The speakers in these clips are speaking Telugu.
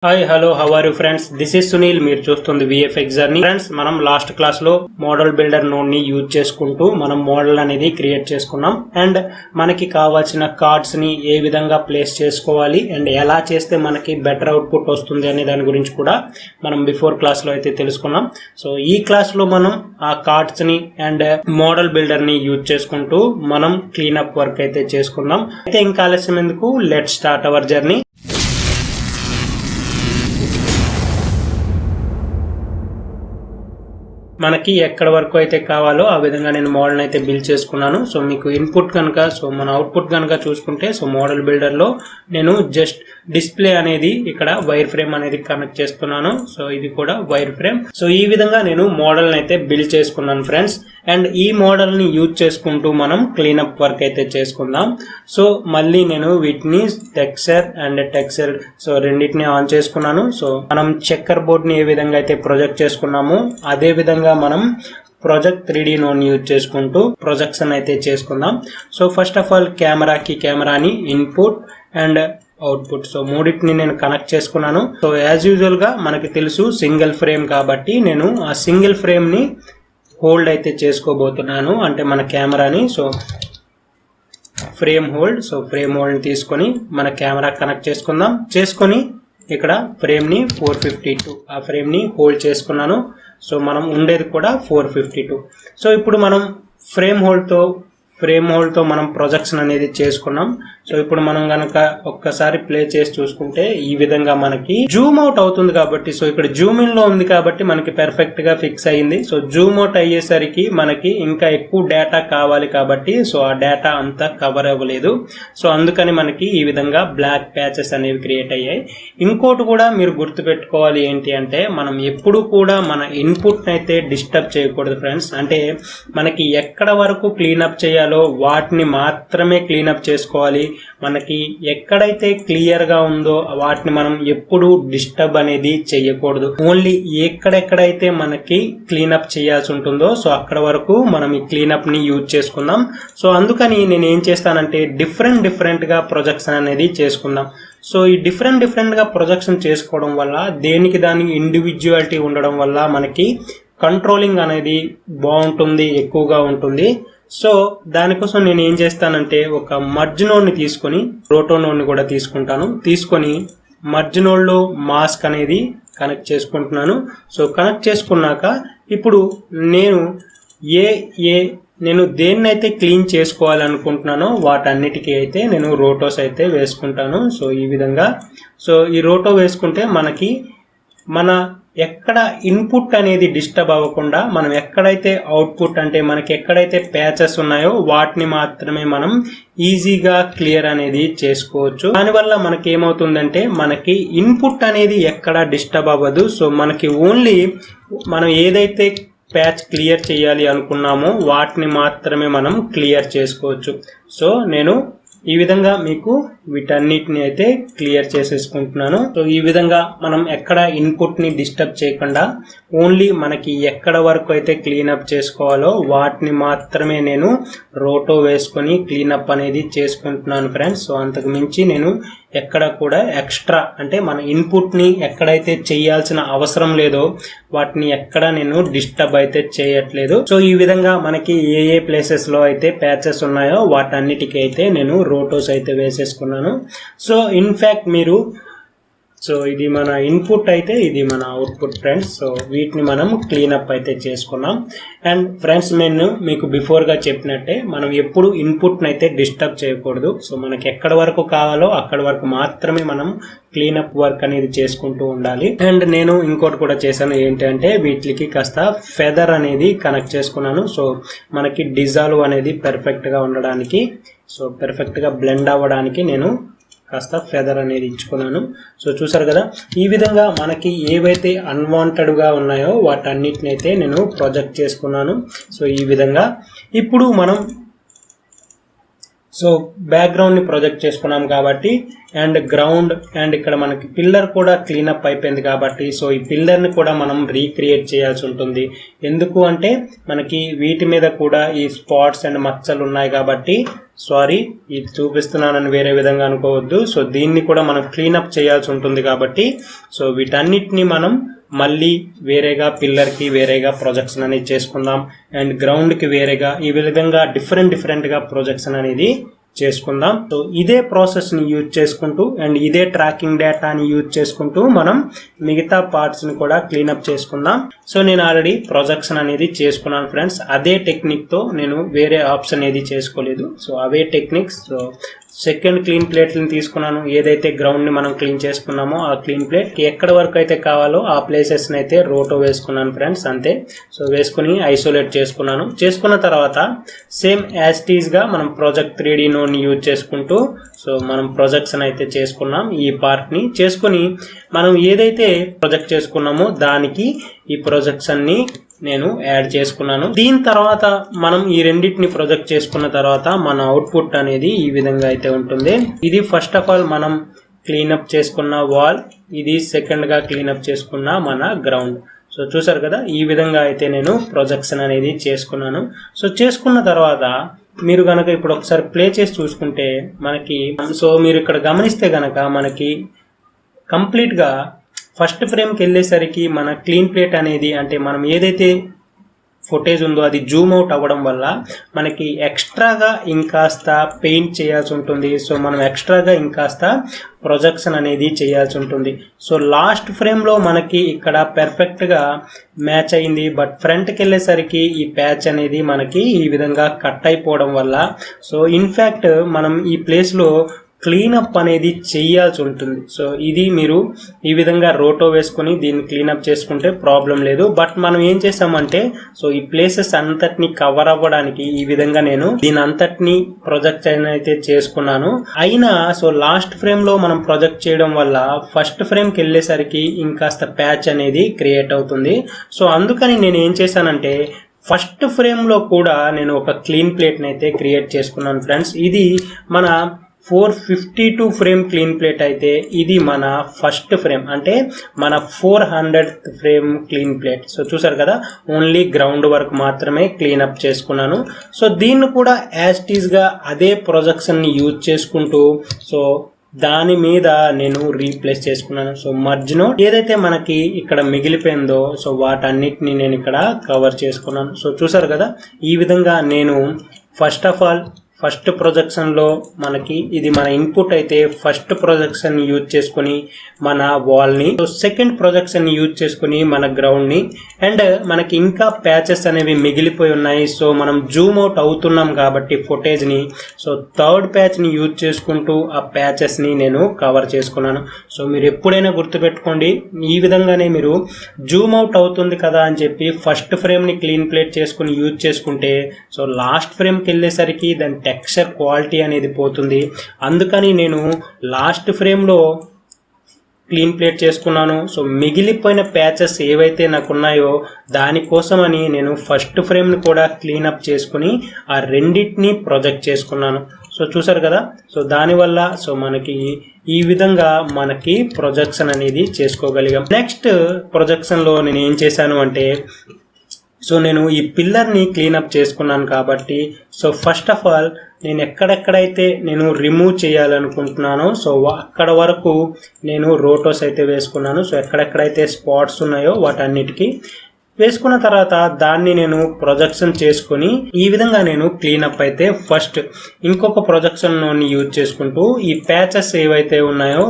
Hi hello how are you friends, this is Sunil. మీరు చూస్తుంది విఎఫ్ఎక్స్ జర్నీ. ఫ్రెండ్స్, మనం లాస్ట్ క్లాస్ లో మోడల్ బిల్డర్ నోడ్ ని యూజ్ చేసుకుంటూ మనం మోడల్ అనేది క్రియేట్ చేసుకున్నాం. అండ్ మనకి కావాల్సిన కార్డ్స్ ని ఏ విధంగా ప్లేస్ చేసుకోవాలి అండ్ ఎలా చేస్తే మనకి బెటర్ అవుట్పుట్ వస్తుంది అనే దాని గురించి కూడా మనం బిఫోర్ క్లాస్ లో అయితే తెలుసుకున్నాం. సో ఈ క్లాస్ లో మనం ఆ కార్డ్స్ ని అండ్ మోడల్ బిల్డర్ ని యూజ్ చేసుకుంటూ మనం క్లీనప్ వర్క్ అయితే చేసుకుందాం. అయితే ఇంకా ఆలస్యం ఎందుకు, లెట్స్ స్టార్ట్ అవర్ జర్నీ. మనకి ఎక్కడ వరకు అయితే కావాలో ఆ విధంగా నేను మోడల్ అయితే బిల్డ్ చేసుకున్నాను. సో మీకు ఇన్పుట్ కనుక, సో మన అవుట్పుట్ కనుక చూసుకుంటే, సో మోడల్ బిల్డర్ లో నేను జస్ట్ డిస్ప్లే అనేది ఇక్కడ వైర్ ఫ్రేమ్ అనేది కనెక్ట్ చేస్తున్నాను. సో ఇది కూడా వైర్ ఫ్రేమ్. సో ఈ విధంగా నేను మోడల్ అయితే బిల్డ్ చేసుకున్నాను ఫ్రెండ్స్. అండ్ ఈ మోడల్ ని యూజ్ చేసుకుంటూ మనం క్లీనప్ వర్క్ అయితే చేసుకుందాం. సో మళ్ళీ నేను వీటిని టెక్స్చర్ అండ్ టెక్స్చర్ సో రెండింటిని ఆన్ చేసుకున్నాను. సో మనం చెక్కర్ బోర్డ్ ని ఏ విధంగా అయితే ప్రొజెక్ట్ చేసుకున్నామో అదే విధంగా మనం ప్రాజెక్ట్ 3D నోడ్ యూజ్ చేసుకుంటూ ప్రొజెక్షన్ అయితే చేసుకుందాం. సో ఫస్ట్ ఆఫ్ ఆల్ కెమెరాని ఇన్పుట్ అండ్ అవుట్పుట్ సో మూడింటిని నేను కనెక్ట్ చేసుకున్నాను. సో యాజ్ యూజువల్ గా మనకి తెలుసు సింగిల్ ఫ్రేమ్ కాబట్టి నేను ఆ సింగిల్ ఫ్రేమ్ ని హోల్డ్ అయితే చేసుకోబోతున్నాను, అంటే మన కెమెరాని. సో ఫ్రేమ్ హోల్డ్ ని తీసుకొని మన కెమెరా కనెక్ట్ చేసుకొని ఇక్కడ ఫ్రేమ్ ని 452 ఆ ఫ్రేమ్ ని హోల్డ్ చేసుకున్నాను. సో మనం ఉండేది కూడా 452. సో ఇప్పుడు మనం ఫ్రేమ్ హోల్డ్ తో మనం ప్రొజెక్షన్ అనేది చేసుకున్నాం. సో ఇప్పుడు మనం గనక ఒక్కసారి ప్లే చేసి చూసుకుంటే ఈ విధంగా మనకి జూమ్ అవుట్ అవుతుంది కాబట్టి, సో ఇక్కడ జూమ్ ఇన్ లో ఉంది కాబట్టి మనకి పెర్ఫెక్ట్ గా ఫిక్స్ అయ్యింది. సో జూమ్ అవుట్ అయ్యేసరికి మనకి ఇంకా ఎక్కువ డేటా కావాలి కాబట్టి సో ఆ డేటా అంతా కవర్ అవ్వలేదు. సో అందుకని మనకి ఈ విధంగా బ్లాక్ ప్యాచెస్ అనేవి క్రియేట్ అయ్యాయి. ఇంకోటి కూడా మీరు గుర్తుపెట్టుకోవాలి ఏంటి అంటే, మనం ఎప్పుడు కూడా మన ఇన్పుట్ అయితే డిస్టర్బ్ చేయకూడదు ఫ్రెండ్స్. అంటే మనకి ఎక్కడ వరకు క్లీనప్ చేయాలి వాటిని మాత్రమే క్లీనప్ చేసుకోవాలి. మనకి ఎక్కడైతే క్లియర్ గా ఉందో వాటిని మనం ఎప్పుడు డిస్టర్బ్ అనేది చేయకూడదు. ఓన్లీ ఎక్కడెక్కడైతే మనకి క్లీనప్ చేయాల్సి ఉంటుందో సో అక్కడ వరకు మనం ఈ క్లీనప్ ని యూజ్ చేసుకుందాం. సో అందుకని నేను ఏం చేస్తానంటే డిఫరెంట్ గా ప్రొజెక్షన్ అనేది చేసుకుందాం. సో ఈ డిఫరెంట్ గా ప్రొజెక్షన్ చేసుకోవడం వల్ల దానికి ఇండివిజువాలిటీ ఉండడం వల్ల మనకి కంట్రోలింగ్ అనేది బాగుంటుంది, ఎక్కువగా ఉంటుంది. సో దానికోసం నేను ఏం చేస్తానంటే ఒక మర్జ్ నోడ్ ని తీసుకొని రోటో నోడ్ ని కూడా తీసుకొని మర్జ్ నోడ్ లో మాస్క్ అనేది కనెక్ట్ చేసుకుంటున్నాను. సో కనెక్ట్ చేసుకున్నాక ఇప్పుడు నేను దేన్నైతే క్లీన్ చేసుకోవాలనుకుంటున్నానో వాటన్నిటికీ అయితే నేను రోటోస్ అయితే వేసుకుంటాను. సో ఈ విధంగా సో ఈ రోటో వేసుకుంటే మనకి మన ఎక్కడ ఇన్పుట్ అనేది డిస్టర్బ్ అవ్వకుండా మనం ఎక్కడైతే అవుట్పుట్ అంటే మనకి ఎక్కడైతే ప్యాచెస్ ఉన్నాయో వాటిని మాత్రమే మనం ఈజీగా క్లియర్ అనేది చేసుకోవచ్చు. దానివల్ల మనకి ఏమవుతుందంటే మనకి ఇన్పుట్ అనేది ఎక్కడ డిస్టర్బ్ అవ్వదు. సో మనకి ఓన్లీ మనం ఏదైతే ప్యాచ్ క్లియర్ చేయాలి అనుకున్నామో వాటిని మాత్రమే మనం క్లియర్ చేసుకోవచ్చు. సో నేను ఈ విధంగా మీకు వీటన్నిటిని అయితే క్లియర్ చేసేసుకుంటున్నాను. సో ఈ విధంగా మనం ఎక్కడ ఇన్పుట్ ని డిస్టర్బ్ చేయకుండా ఓన్లీ మనకి ఎక్కడ వరకు అయితే క్లీనప్ చేసుకోవాలో వాటిని మాత్రమే నేను రోటో వేసుకొని క్లీనప్ అనేది చేసుకుంటున్నాను ఫ్రెండ్స్. సో అంతకు మించి నేను ఎక్కడ కూడా ఎక్స్ట్రా అంటే మన ఇన్పుట్ ని ఎక్కడైతే చేయాల్సిన అవసరం లేదో వాటిని ఎక్కడ నేను డిస్టర్బ్ అయితే చేయట్లేదు. సో ఈ విధంగా మనకి ఏ ప్లేసెస్ లో అయితే ప్యాచెస్ ఉన్నాయో వాటన్నిటికీ అయితే నేను రోటోస్ అయితే వేసేసుకున్నాను. సో ఇన్ఫాక్ట్ సో ఇది మన ఇన్పుట్ అయితే ఇది మన అవుట్పుట్ ఫ్రెండ్స్. సో వీటిని మనం క్లీనప్ అయితే చేసుకున్నాం. అండ్ ఫ్రెండ్స్, నేను మీకు బిఫోర్ గా చెప్పినట్టే మనం ఎప్పుడు ఇన్పుట్ అయితే డిస్టర్బ్ చేయకూడదు. సో మనకి ఎక్కడ వరకు కావాలో అక్కడ వరకు మాత్రమే మనం క్లీనప్ వర్క్ అనేది చేసుకుంటూ ఉండాలి. అండ్ నేను ఇంకోటి కూడా చేశాను ఏంటంటే వీటికి కాస్త ఫెదర్ అనేది కనెక్ట్ చేసుకున్నాను. సో మనకి డిజాల్వ్ అనేది పెర్ఫెక్ట్ గా ఉండడానికి, సో పెర్ఫెక్ట్ గా బ్లెండ్ అవ్వడానికి నేను కాస్త ఫెదర్ అనేది ఇచ్చుకున్నాను. సో చూసారు కదా, ఈ విధంగా మనకి ఏవైతే అన్వాంటెడ్ గా ఉన్నాయో వాటన్నిటిని అయితే నేను ప్రొజెక్ట్ చేసుకున్నాను. సో ఈ విధంగా ఇప్పుడు మనం సో బ్యాక్గ్రౌండ్ ని ప్రొజెక్ట్ చేసుకున్నాం కాబట్టి అండ్ గ్రౌండ్ అండ్ ఇక్కడ మనకి పిల్లర్ కూడా క్లీనప్ అయిపోయింది కాబట్టి సో ఈ పిల్లర్ ని కూడా మనం రీక్రియేట్ చేయాల్సి ఉంటుంది. ఎందుకు అంటే మనకి వీటి మీద కూడా ఈ స్పాట్స్ అండ్ మచ్చలు ఉన్నాయి కాబట్టి సారీ ఇది చూపిస్తున్నానని వేరే విధంగా అనుకోవద్దు. సో దీన్ని కూడా మనం క్లీనప్ చేయాల్సి ఉంటుంది కాబట్టి సో వీటన్నిటిని మనం మళ్ళీ వేరేగా పిల్లర్ కి వేరేగా ప్రొజెక్షన్ అనేది చేసుకుందాం అండ్ గ్రౌండ్ కి వేరేగా ఈ విధంగా డిఫరెంట్ గా ప్రొజెక్షన్ అనేది చేసుకుందాం. సో ఇదే ప్రాసెస్ ని యూజ్ చేసుకుంటూ అండ్ ఇదే ట్రాకింగ్ డేటాని యూజ్ చేసుకుంటూ మనం మిగతా పార్ట్స్ ని కూడా క్లీనప్ చేసుకుందాం. సో నేను ఆల్రెడీ ప్రొజెక్షన్ అనేది చేసుకున్నాను ఫ్రెండ్స్. అదే టెక్నిక్ తో నేను వేరే ఆప్షన్ ఏది చేసుకోలేదు. సో అవే techniques. So second clean plate ని తీసుకున్నాను. ఏదైతే గ్రౌండ్ ని మనం క్లీన్ చేసుకున్నామో ఆ క్లీన్ ప్లేట్ ఎక్కడ వరకు అయితే కావాలో ఆ ప్లేసెస్ ని అయితే రోటో వేసుకున్నాను ఫ్రెండ్స్, అంతే. సో వేసుకుని ఐసోలేట్ చేసుకున్నాను. చేసుకున్న తర్వాత సేమ్ యాజ్ టీజ్ గా మనం ప్రాజెక్ట్ 3D నోడ్ ని యూజ్ చేసుకుంటూ సో మనం ప్రొజెక్షన్ అయితే చేసుకున్నాం. ఈ పార్ట్ ని చేసుకుని మనం ఏదైతే ప్రొజెక్ట్ చేసుకున్నామో దానికి ఈ ప్రొజెక్షన్ ని నేను యాడ్ చేసుకున్నాను. దీని తర్వాత మనం ఈ రెండింటిని ప్రొజెక్ట్ చేసుకున్న తర్వాత మన అవుట్పుట్ అనేది ఈ విధంగా అయితే ఉంటుంది. ఇది ఫస్ట్ ఆఫ్ ఆల్ మనం క్లీనప్ చేసుకున్న వాల్, ఇది సెకండ్ గా క్లీనప్ చేసుకున్న మన గ్రౌండ్. సో చూసారు కదా, ఈ విధంగా అయితే నేను ప్రొజెక్షన్ అనేది చేసుకున్నాను. సో చేసుకున్న తర్వాత మీరు గనక ఇప్పుడు ఒకసారి ప్లే చేసి చూసుకుంటే మనకి సో మీరు ఇక్కడ గమనిస్తే గనక మనకి కంప్లీట్ గా ఫస్ట్ ఫ్రేమ్కి వెళ్ళేసరికి మన క్లీన్ ప్లేట్ అనేది అంటే మనం ఏదైతే ఫుటేజ్ ఉందో అది జూమ్ అవుట్ అవ్వడం వల్ల మనకి ఎక్స్ట్రాగా ఇంకాస్త పెయింట్ చేయాల్సి ఉంటుంది. సో మనం ఎక్స్ట్రాగా ఇంకాస్త ప్రొజెక్షన్ అనేది చేయాల్సి ఉంటుంది. సో లాస్ట్ ఫ్రేమ్లో మనకి ఇక్కడ పర్ఫెక్ట్గా మ్యాచ్ అయింది. బట్ ఫ్రంట్కి వెళ్ళేసరికి ఈ ప్యాచ్ అనేది మనకి ఈ విధంగా కట్ అయిపోవడం వల్ల సో ఇన్ఫ్యాక్ట్ మనం ఈ ప్లేస్లో క్లీనప్ అనేది చేయాల్సి ఉంటుంది. సో ఇది మీరు ఈ విధంగా రోటో వేసుకుని దీన్ని క్లీనప్ చేసుకుంటే ప్రాబ్లం లేదు. బట్ మనం ఏం చేసామంటే సో ఈ ప్లేసెస్ అంతటిని కవర్ అవ్వడానికి ఈ విధంగా నేను దీని అంతటిని ప్రొజెక్ట్ అయితే చేసుకున్నాను. అయినా సో లాస్ట్ ఫ్రేమ్ లో మనం ప్రొజెక్ట్ చేయడం వల్ల ఫస్ట్ ఫ్రేమ్ కి వెళ్ళేసరికి ఇంకాస్త ప్యాచ్ అనేది క్రియేట్ అవుతుంది. సో అందుకని నేను ఏం చేశానంటే ఫస్ట్ ఫ్రేమ్ లో కూడా నేను ఒక క్లీన్ ప్లేట్ అయితే క్రియేట్ చేసుకున్నాను ఫ్రెండ్స్. ఇది మన 452 ఫ్రేమ్ క్లీన్ ప్లేట్ అయితే ఇది మన ఫస్ట్ ఫ్రేమ్ అంటే మన 400th frame clean plate. So చూసారు కదా, ఓన్లీ గ్రౌండ్ వరకు మాత్రమే క్లీన్ అప్ చేసుకున్నాను. సో దీన్ని కూడా యాజ్ టీజ్ గా అదే ప్రొజెక్షన్ ని యూజ్ చేసుకుంటూ సో దాని మీద నేను రీప్లేస్ చేసుకున్నాను. సో మర్జ్ నోట్ ఏదైతే మనకి ఇక్కడ మిగిలిపోయిందో సో వాటన్నిటిని నేను ఇక్కడ కవర్ చేసుకున్నాను. సో చూసారు కదా, ఈ విధంగా నేను first of all first projection లో మనకి ఇది మన ఇన్పుట్ అయితే ఫస్ట్ ప్రొజెక్షన్ యూజ్ చేసుకుని మన వాల్ ని, సెకండ్ ప్రొజెక్షన్ యూజ్ చేసుకుని మన గ్రౌండ్ ని అండ్ మనకి ఇంకా ప్యాచెస్ అనేవి మిగిలిపోయి ఉన్నాయి. సో మనం జూమ్ అవుట్ అవుతున్నాం కాబట్టి ఫుటేజ్ ని సో థర్డ్ ప్యాచ్ ని యూజ్ చేసుకుంటూ ఆ ప్యాచెస్ ని నేను కవర్ చేసుకున్నాను. సో మీరు ఎప్పుడైనా గుర్తుపెట్టుకోండి, ఈ విధంగానే మీరు జూమ్ అవుట్ అవుతుంది కదా అని చెప్పి ఫస్ట్ ఫ్రేమ్ ని క్లీన్ ప్లేట్ చేసుకుని యూజ్ చేసుకుంటే సో లాస్ట్ ఫ్రేమ్ కి వెళ్ళేసరికి దాని టెక్స్చర్ క్వాలిటీ అనేది పోతుంది. అందుకని నేను లాస్ట్ ఫ్రేమ్లో క్లీన్ ప్లేట్ చేసుకున్నాను. సో మిగిలిపోయిన ప్యాచెస్ ఏవైతే నాకు ఉన్నాయో దానికోసమని నేను ఫస్ట్ ఫ్రేమ్ని కూడా క్లీనప్ చేసుకుని ఆ రెండింటిని ప్రొజెక్ట్ చేసుకున్నాను. సో చూసారు కదా, సో దానివల్ల సో మనకి ఈ విధంగా మనకి ప్రొజెక్షన్ అనేది చేసుకోగలిగాం. నెక్స్ట్ ప్రొజెక్షన్లో నేను ఏం చేశాను అంటే సో నేను ఈ పిల్లర్ని క్లీనప్ చేసుకున్నాను కాబట్టి సో ఫస్ట్ ఆఫ్ ఆల్ నేను ఎక్కడెక్కడైతే నేను రిమూవ్ చేయాలనుకుంటున్నానో సో అక్కడ వరకు నేను రోటోస్ అయితే వేసుకున్నాను. సో ఎక్కడెక్కడైతే స్పాట్స్ ఉన్నాయో వాటన్నిటికీ వేసుకున్న తర్వాత దాన్ని నేను ప్రొజెక్షన్ చేసుకుని ఈ విధంగా నేను క్లీనప్ అయితే ఫస్ట్ ఇంకొక ప్రొజెక్షన్ యూజ్ చేసుకుంటూ ఈ ప్యాచెస్ ఏవైతే ఉన్నాయో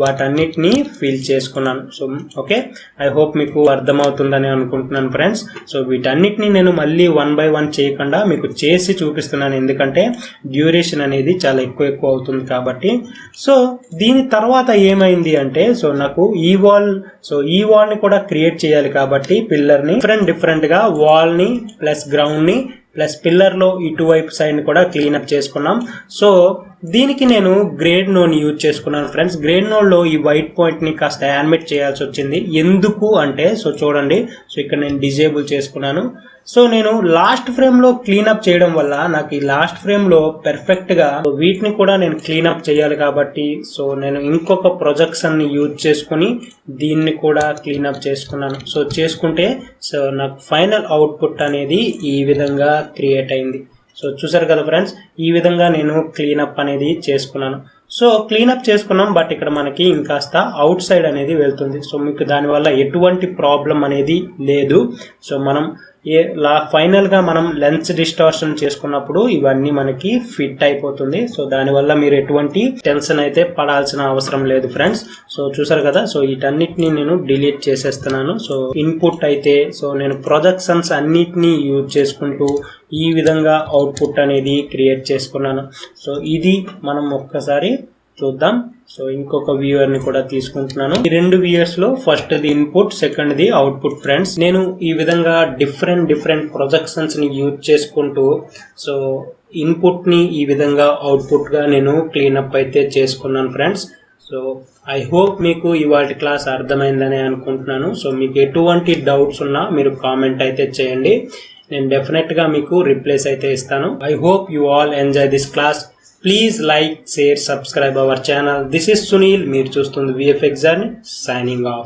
వాటన్నిటిని ఫిల్ చేసుకున్నాను. సో ఓకే, ఐ హోప్ మీకు అర్థమవుతుందని అనుకుంటున్నాను ఫ్రెండ్స్. సో వీటన్నిటిని నేను మళ్ళీ 1 by 1 చేయకుండా మీకు చేసి చూపిస్తున్నాను, ఎందుకంటే డ్యూరేషన్ అనేది చాలా ఎక్కువ అవుతుంది కాబట్టి. సో దీని తర్వాత ఏమైంది అంటే సో నాకు ఈ వాల్ ని కూడా క్రియేట్ చేయాలి కాబట్టి పిల్లర్ ని డిఫరెంట్ గా వాల్ ని ప్లస్ గ్రౌండ్ ని ప్లస్ పిల్లర్ లో ఇటువైపు సైడ్ ని కూడా క్లీనప్ చేసుకున్నాం. సో దీనికి నేను గ్రేడ్ నోడ్ యూజ్ చేసుకున్నాను ఫ్రెండ్స్. గ్రేడ్ నోడ్ లో ఈ వైట్ పాయింట్ ని కాస్త యానిమేట్ చేయాల్సి వచ్చింది. ఎందుకు అంటే సో చూడండి, సో ఇక్కడ నేను డిజేబుల్ చేసుకున్నాను. సో నేను లాస్ట్ ఫ్రేమ్ లో క్లీనప్ చేయడం వల్ల నాకు ఈ లాస్ట్ ఫ్రేమ్ లో పెర్ఫెక్ట్ గా వీటిని కూడా నేను క్లీనప్ చేయాలి కాబట్టి సో నేను ఇంకొక ప్రొజెక్షన్ ని యూజ్ చేసుకుని దీన్ని కూడా క్లీనప్ చేసుకున్నాను. సో చేసుకుంటే సో నాకు ఫైనల్ అవుట్పుట్ అనేది ఈ విధంగా క్రియేట్ అయింది. సో చూసారు కదా ఫ్రెండ్స్, ఈ విధంగా నేను క్లీనప్ అనేది చేసుకున్నాను. సో క్లీనప్ చేసుకున్నాం, బట్ ఇక్కడ మనకి ఇంకాస్త అవుట్ సైడ్ అనేది వెళ్తుంది. సో మీకు దానివల్ల ఎటువంటి ప్రాబ్లం అనేది లేదు. సో మనం ఫైనల్ గా మనం లెన్స్ డిస్టార్షన్ చేసుకున్నప్పుడు ఇవన్నీ మనకి ఫిట్ అయిపోతుంది. సో దానివల్ల మీరు ఎటువంటి టెన్షన్ అయితే పడాల్సిన అవసరం లేదు ఫ్రెండ్స్. సో చూసారు కదా, సో వీటన్నిటిని నేను డిలీట్ చేసేస్తున్నాను. సో ఇన్పుట్ అయితే సో నేను ప్రొజెక్షన్స్ అన్నిటినీ యూజ్ చేసుకుంటూ ఈ విధంగా అవుట్పుట్ అనేది క్రియేట్ చేసుకున్నాను. సో ఇది మనం ఒక్కసారి చూద్దాం. సో ఇంకొక వ్యూయర్ ని కూడా తీసుకుంటున్నాను. ఈ రెండు వ్యూయర్స్ లో first the input, second the output friends. నేను ఈ విధంగా డిఫరెంట్ ప్రొజెక్షన్స్ ని యూజ్ చేసుకుంటూ సో ఇన్పుట్ ని ఈ విధంగా అవుట్పుట్ గా నేను క్లీనప్ అయితే చేసుకున్నాను ఫ్రెండ్స్. సో ఐ హోప్ మీకు ఇవాళ క్లాస్ అర్థమైందని అనుకుంటున్నాను. సో మీకు ఎటువంటి డౌట్స్ ఉన్నా మీరు కామెంట్ అయితే చేయండి, నేను డెఫినెట్ గా మీకు రిప్లైస్ అయితే ఇస్తాను. I hope you all enjoy this class. Please like, share, subscribe our channel. This is Sunil. మీరు చూస్తుంది VFX Journey. Signing off.